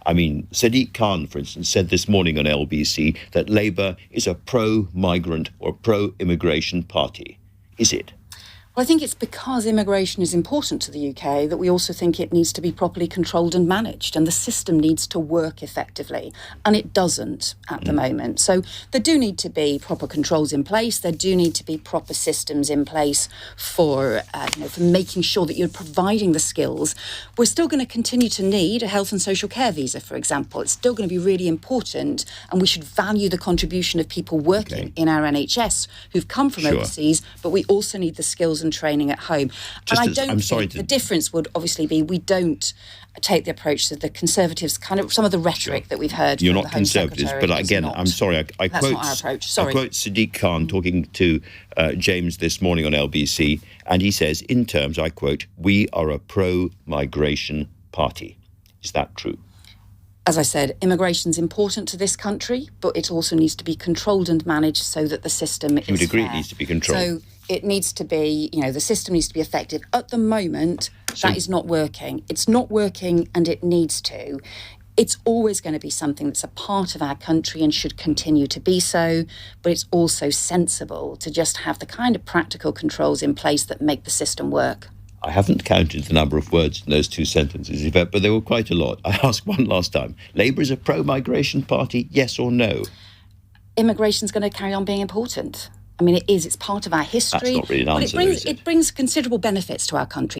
I mean, Sadiq Khan, for instance, said this morning on LBC that Labour is a pro-migrant or pro-immigration party. Is it? Well, I think it's because immigration is important to the UK that we also think it needs to be properly controlled and managed, and the system needs to work effectively, and it doesn't at the moment. So there do need to be proper controls in place. There do need to be proper systems in place for making sure that you're providing the skills. We're still going to continue to need a health and social care visa, for example. It's still going to be really important, and we should value the contribution of people working in our NHS who've come from overseas, but we also need the skills and training at home. And I don't think the difference would obviously be we don't take the approach that the Conservatives, kind of some of the rhetoric that we've heard. You're from not the Home Conservatives, Secretary but again, I'm sorry. I That's quote, not our approach. Sorry. I quote Sadiq Khan talking to James this morning on LBC, and he says, in terms, I quote, "We are a pro-migration party." Is that true? As I said, immigration is important to this country, but it also needs to be controlled and managed so that the system is You would agree fair. it needs to be controlled? So it needs to be, the system needs to be effective. At the moment, that is not working. It's not working, and it needs to. It's always going to be something that's a part of our country and should continue to be so, but it's also sensible to just have the kind of practical controls in place that make the system work. I haven't counted the number of words in those two sentences, Yvette, but there were quite a lot. I asked one last time. Labour is a pro-migration party, yes or no? Immigration's going to carry on being important. I mean, it is. It's part of our history. That's not really an answer, it brings considerable benefits to our country.